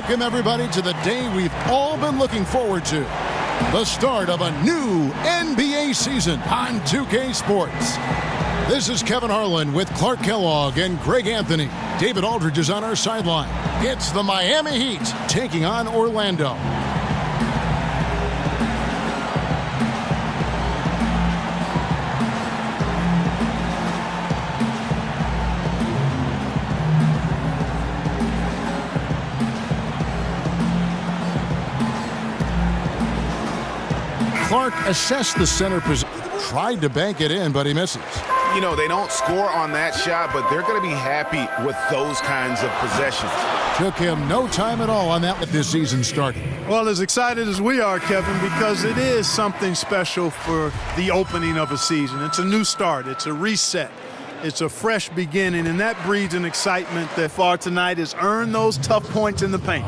Welcome, everybody, to the day we've all been looking forward to. The start of a new NBA season on 2K Sports. This is Kevin Harlan with Clark Kellogg and Greg Anthony. David Aldridge is on our sideline. It's the Miami Heat taking on Orlando. Clark assessed the center position, tried to bank it in, but he misses. You know, they don't score on that shot, but they're going to be happy with those kinds of possessions. Took him no time at all on that this season started. Well, as excited as we are, Kevin, because it is something special for the opening of a season. It's a new start. It's a reset. It's a fresh beginning, and that breeds an excitement that far tonight has earned those tough points in the paint.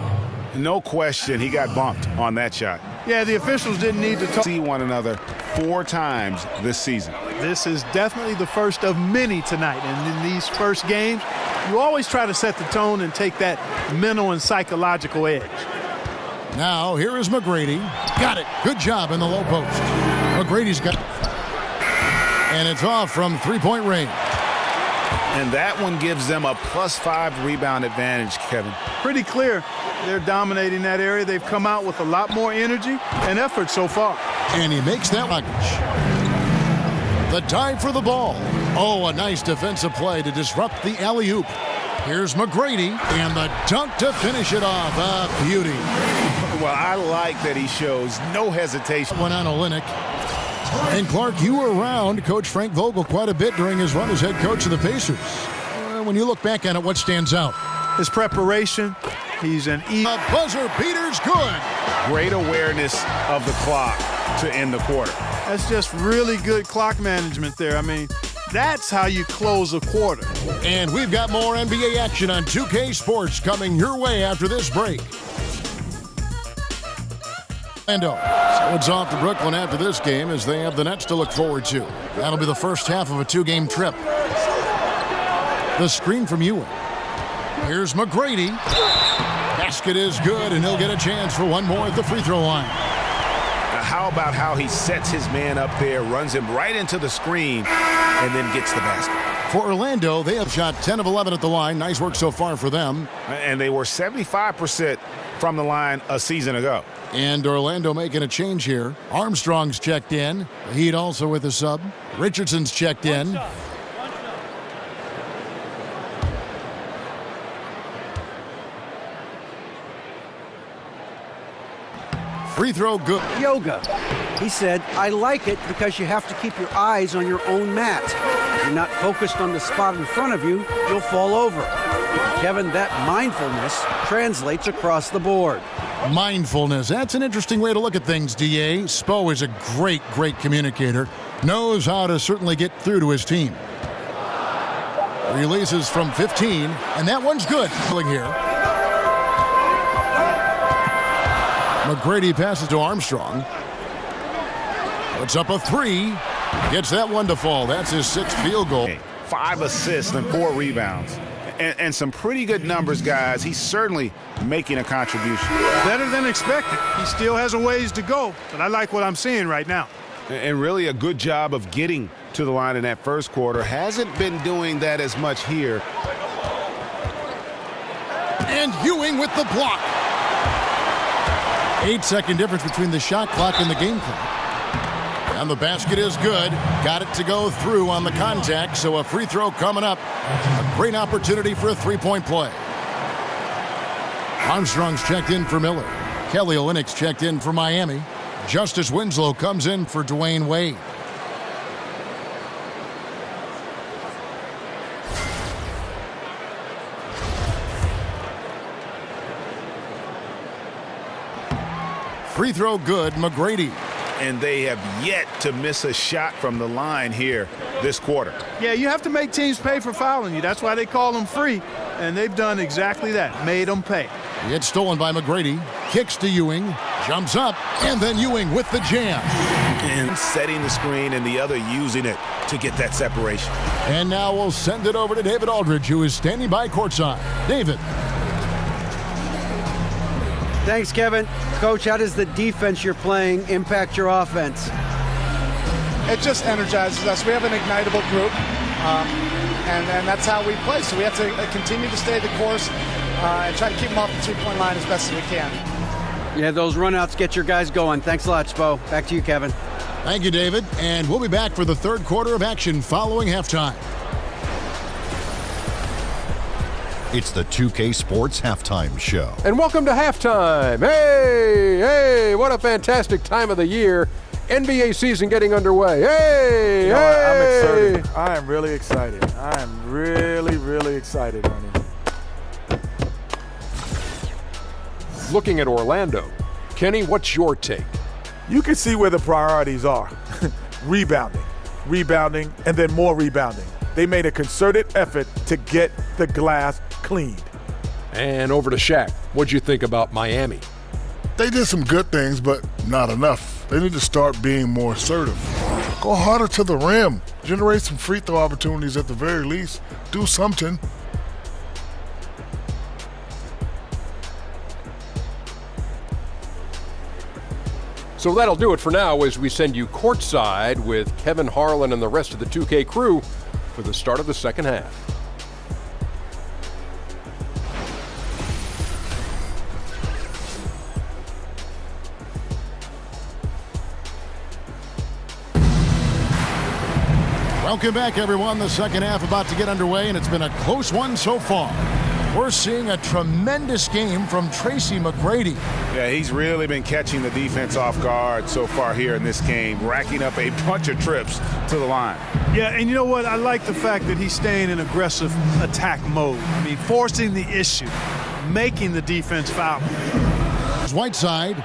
No question he got bumped on that shot. Yeah, the officials didn't need to see one another 4 times this season. This is definitely the first of many tonight. And in these first games, you always try to set the tone and take that mental and psychological edge. Now, here is McGrady. Got it. Good job in the low post. McGrady's got it. And it's off from three-point range. And that one gives them a +5 rebound advantage, Kevin. Pretty clear. They're dominating that area. They've come out with a lot more energy and effort so far. And he makes that luggage. The dive for the ball. Oh, a nice defensive play to disrupt the alley-oop. Here's McGrady, and the dunk to finish it off. A beauty. Well, I like that he shows no hesitation. Went on Olynyk. And Clark, you were around Coach Frank Vogel quite a bit during his run as head coach of the Pacers. When you look back on it, what stands out? His preparation. He's an The buzzer beater's good. Great awareness of the clock to end the quarter. That's just really good clock management there. I mean, that's how you close a quarter. And we've got more NBA action on 2K Sports coming your way after this break. So it's off to Brooklyn after this game as they have the Nets to look forward to. That'll be the first half of a 2-game trip. The screen from Ewing. Here's McGrady. Basket is good, and he'll get a chance for one more at the free throw line. Now, how about how he sets his man up there, runs him right into the screen, and then gets the basket. For Orlando, they have shot 10 of 11 at the line. Nice work so far for them. And they were 75% from the line a season ago. And Orlando making a change here. Armstrong's checked in. The Heat also with a sub. Richardson's checked in. Free throw good. Yoga. He said, I like it because you have to keep your eyes on your own mat. If you're not focused on the spot in front of you, you'll fall over. Kevin, that mindfulness translates across the board. Mindfulness. That's an interesting way to look at things, D.A. Spo is a great, great communicator. Knows how to certainly get through to his team. Releases from 15, and that one's good. Here. McGrady passes to Armstrong. Puts up a 3. Gets that one to fall. That's his 6th field goal. 5 assists and 4 rebounds. And some pretty good numbers, guys. He's certainly making a contribution. Better than expected. He still has a ways to go, but I like what I'm seeing right now. And really a good job of getting to the line in that first quarter. Hasn't been doing that as much here. And Ewing with the block. 8-second difference between the shot clock and the game clock. And the basket is good. Got it to go through on the contact, so a free throw coming up. A great opportunity for a three-point play. Armstrong's checked in for Miller. Kelly Olynyk's checked in for Miami. Justice Winslow comes in for Dwayne Wade. Free throw good, McGrady. And they have yet to miss a shot from the line here this quarter. Yeah, you have to make teams pay for fouling you. That's why they call them free. And they've done exactly that, made them pay. It's stolen by McGrady. Kicks to Ewing. Jumps up. And then Ewing with the jam. And setting the screen and the other using it to get that separation. And now we'll send it over to David Aldridge, who is standing by courtside. David. Thanks, Kevin. Coach, how does the defense you're playing impact your offense? It just energizes us. We have an ignitable group, and that's how we play. So we have to continue to stay the course and try to keep them off the three-point line as best as we can. Yeah, those runouts get your guys going. Thanks a lot, Spo. Back to you, Kevin. Thank you, David. And we'll be back for the third quarter of action following halftime. It's the 2K Sports Halftime Show. And welcome to halftime. Hey, what a fantastic time of the year. NBA season getting underway. Hey, I'm excited. I am really excited. I am really excited, honey. Looking at Orlando. Kenny, what's your take? You can see where the priorities are. Rebounding, and then more rebounding. They made a concerted effort to get the glass cleaned. And over to Shaq. What'd you think about Miami? They did some good things, but not enough. They need to start being more assertive. Go harder to the rim. Generate some free throw opportunities at the very least. Do something. So that'll do it for now as we send you courtside with Kevin Harlan and the rest of the 2K crew for the start of the second half. Welcome back, everyone. The second half about to get underway, and it's been a close one so far. We're seeing a tremendous game from Tracy McGrady. Yeah, he's really been catching the defense off guard so far here in this game, racking up a bunch of trips to the line. Yeah, and you know what? I like the fact that he's staying in aggressive attack mode. I mean, forcing the issue, making the defense foul. Whiteside.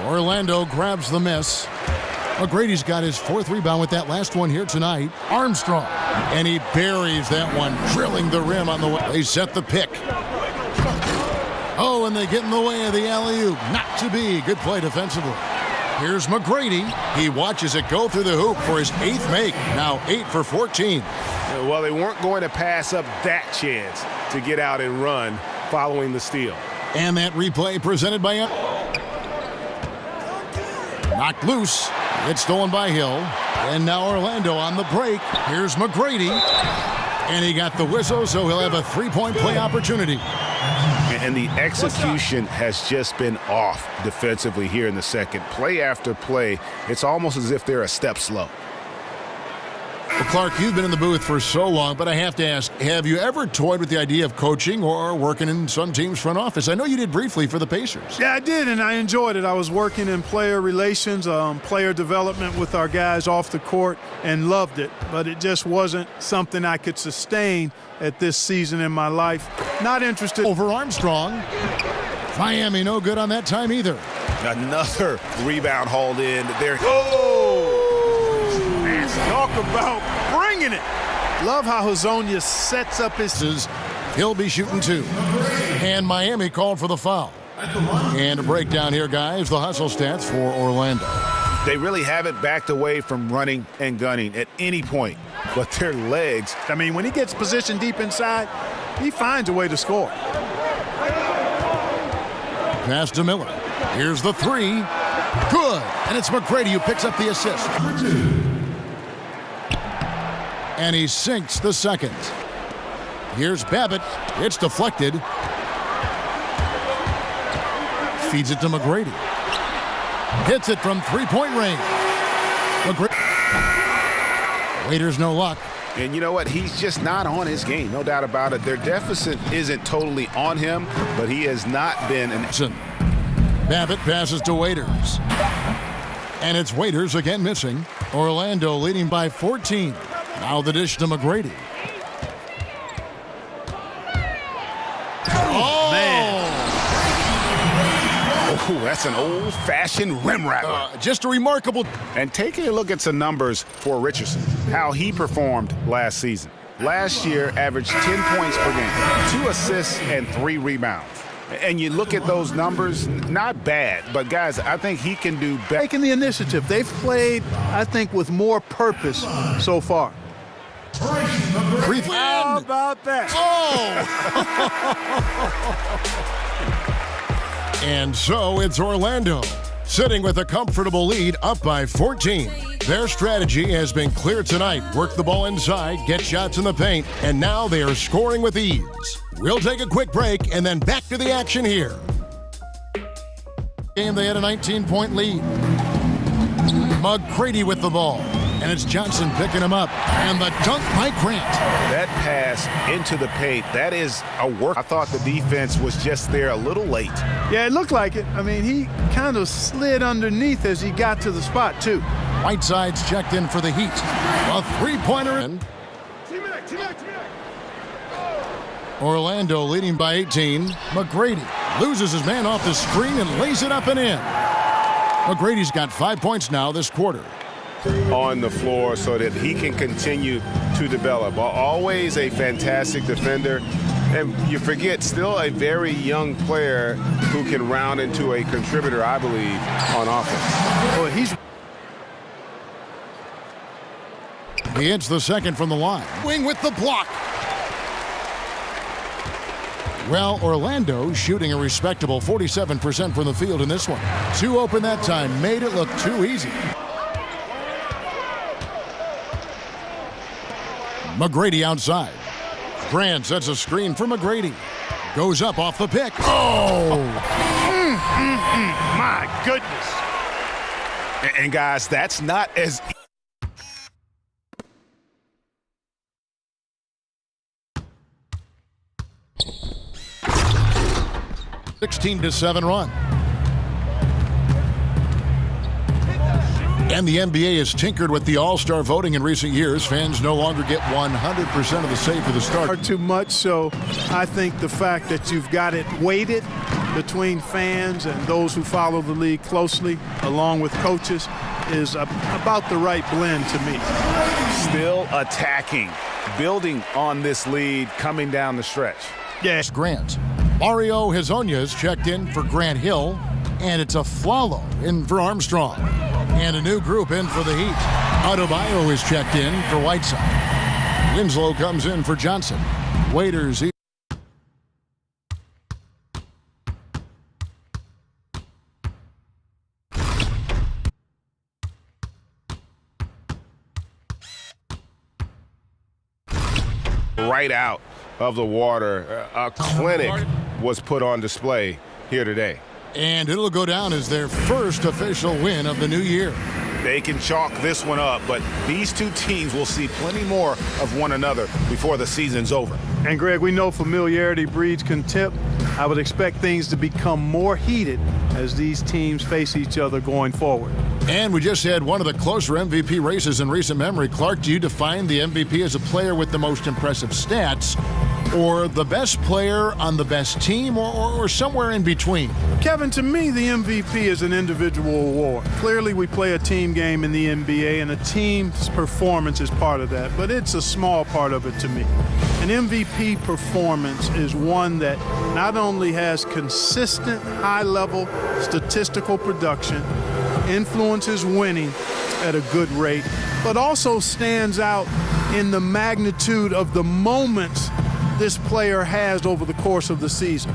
Orlando grabs the miss. McGrady's got his fourth rebound with that last one here tonight. Armstrong. And he buries that one, drilling the rim on the way. They set the pick. Oh, and they get in the way of the alley-oop. Not to be. Good play defensively. Here's McGrady. He watches it go through the hoop for his eighth make. Now 8 for 14. Well, they weren't going to pass up that chance to get out and run following the steal. And that replay presented by knocked loose. It's stolen by Hill. And now Orlando on the break. Here's McGrady. And he got the whistle, so he'll have a three-point play opportunity. And the execution has just been off defensively here in the second. Play after play, it's almost as if they're a step slow. Well, Clark, you've been in the booth for so long, but I have to ask, have you ever toyed with the idea of coaching or working in some team's front office? I know you did briefly for the Pacers. Yeah, I did, and I enjoyed it. I was working in player relations, player development with our guys off the court, and loved it. But it just wasn't something I could sustain at this season in my life. Not interested. Over Armstrong. Miami no good on that time either. Another rebound hauled in there. Talk about bringing it. Love how Hazonia sets up his... He'll be shooting two. And Miami called for the foul. And a breakdown here, guys. The hustle stats for Orlando. They really haven't backed away from running and gunning at any point. But their legs... I mean, when he gets positioned deep inside, he finds a way to score. Pass to Miller. Here's the three. Good. And it's McGrady who picks up the assist. and he sinks the second. Here's Babbitt. It's deflected. Feeds it to McGrady. Hits it from three-point range. Waiters no luck. And you know what? He's just not on his game, no doubt about it. Their deficit isn't totally on him, but he has not been an... Babbitt passes to Waiters. And it's Waiters again missing. Orlando leading by 14. Now the dish to McGrady. Oh, man. Oh, that's an old-fashioned rim rattler. Just a remarkable... And taking a look at some numbers for Richardson, how he performed last season. Last year, averaged 10 points per game, 2 assists and 3 rebounds. And you look at those numbers, not bad, but guys, I think he can do better. Taking the initiative. They've played, I think, with more purpose so far. How about that? Oh! And so it's Orlando, sitting with a comfortable lead up by 14. Their strategy has been clear tonight. Work the ball inside, get shots in the paint, and now they are scoring with ease. We'll take a quick break and then back to the action here. Game, they had a 19-point lead. McGrady with the ball. And it's Johnson picking him up. And the dunk by Grant. That pass into the paint, that is a work. I thought the defense was just there a little late. Yeah, it looked like it. I mean, he kind of slid underneath as he got to the spot, too. Whiteside's checked in for the Heat. A three-pointer in. Orlando leading by 18. McGrady loses his man off the screen and lays it up and in. McGrady's got 5 points now this quarter. On the floor so that he can continue to develop. Always a fantastic defender. And you forget, still a very young player who can round into a contributor, I believe, on offense. Oh, He hits the second from the line. Wing with the block. Well, Orlando shooting a respectable 47% from the field in this one. 2 open that time, made it look too easy. McGrady outside. Grant sets a screen for McGrady. Goes up off the pick. Oh! My goodness. And guys, that's not as... 16-7 run. And the NBA has tinkered with the All-Star voting in recent years. Fans no longer get 100% of the say for the start. Too much, so I think the fact that you've got it weighted between fans and those who follow the league closely, along with coaches, is about the right blend to me. Still attacking, building on this lead coming down the stretch. Yes, Grant. Mario Hezonya's checked in for Grant Hill, and it's a Flalo in for Armstrong. And a new group in for the Heat. Adebayo is checked in for Whiteside. Winslow comes in for Johnson. Waiters. Right out of the water. A clinic was put on display here today. And it'll go down as their first official win of the new year. They can chalk this one up, but these two teams will see plenty more of one another before the season's over. And Greg, we know familiarity breeds contempt. I would expect things to become more heated as these teams face each other going forward. And we just had one of the closer MVP races in recent memory. Clark, do you define the MVP as a player with the most impressive stats, or the best player on the best team, or somewhere in between? Kevin, to me, the MVP is an individual award. Clearly, we play a team game in the NBA, and a team's performance is part of that, but it's a small part of it to me. An MVP performance is one that not only has consistent, high-level statistical production, influences winning at a good rate, but also stands out in the magnitude of the moments this player has over the course of the season.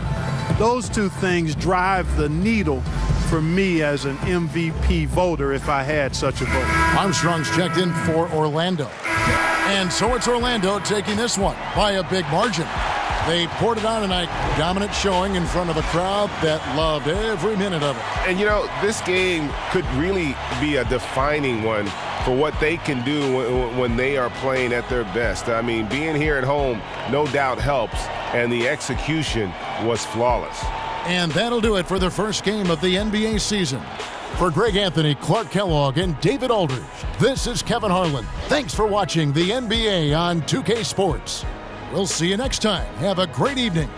Those two things drive the needle for me as an MVP voter if I had such a vote. Armstrong's checked in for Orlando. And so it's Orlando taking this one by a big margin. They poured it on tonight, dominant showing in front of a crowd that loved every minute of it. And, this game could really be a defining one for what they can do when they are playing at their best. I mean, being here at home no doubt helps, and the execution was flawless. And that'll do it for the first game of the NBA season. For Greg Anthony, Clark Kellogg, and David Aldridge, this is Kevin Harlan. Thanks for watching the NBA on 2K Sports. We'll see you next time. Have a great evening.